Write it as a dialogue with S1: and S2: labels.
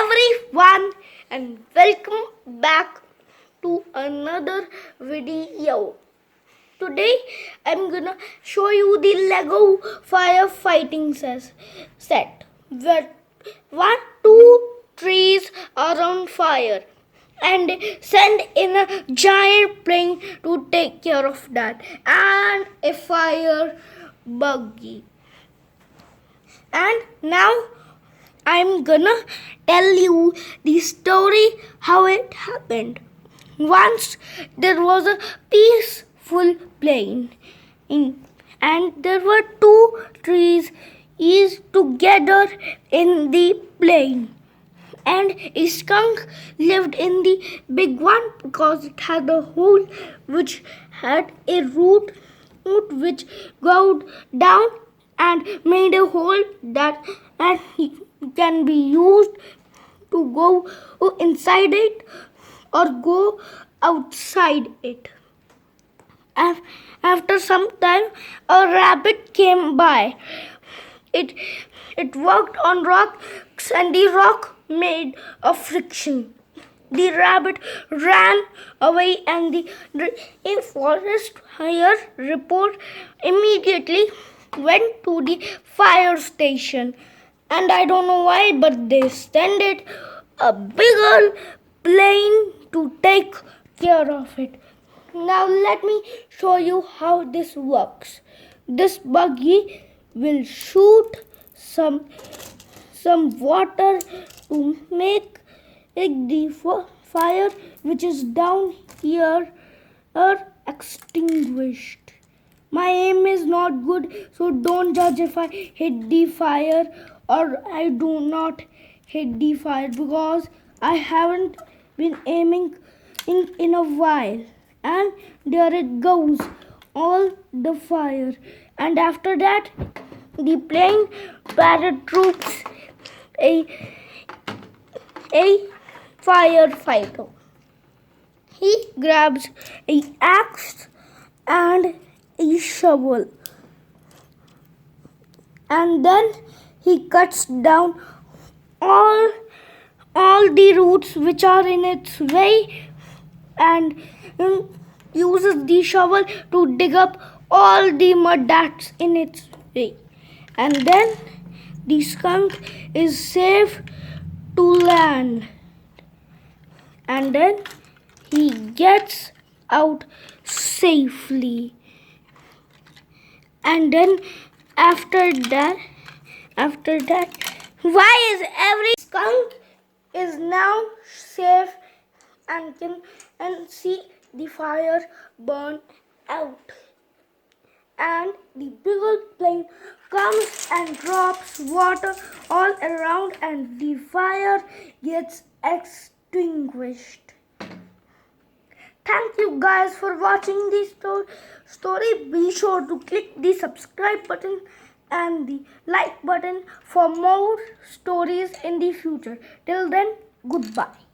S1: everyone and welcome back to another video. Today I'm gonna show you the Lego firefighting set where 2 trees are on fire and send in a giant plane to take care of that and a fire buggy. And now I'm gonna tell you the story how it happened. Once there was a peaceful plain and there were 2 trees each together in the plain. And a skunk lived in the big one because it had a hole which had a root which go down and made a hole that can be used to go inside it or go outside it. After some time, a rabbit came by. It walked on rocks and the rock made a friction. The rabbit ran away and a forest fire report immediately went to the fire station. And I don't know why, but they sent it a bigger plane to take care of it. Now let me show you how this works. This buggy will shoot some water to make the fire which is down here extinguished. My aim is not good, so don't judge if I hit the fire or I do not hit the fire because I haven't been aiming in a while. And there it goes, all the fire. And after that, the plane paratroops a firefighter. He grabs an axe and a shovel, and then he cuts down all the roots which are in its way and uses the shovel to dig up all the mud that's in its way. And then the skunk is safe to land. And then he gets out safely. And then after that, why is every skunk is now safe and can see the fire burn out. And the bigger plane comes and drops water all around and the fire gets extinguished. Thank you guys for watching this story. Be sure to click the subscribe button and the like button for more stories in the future. Till then, goodbye.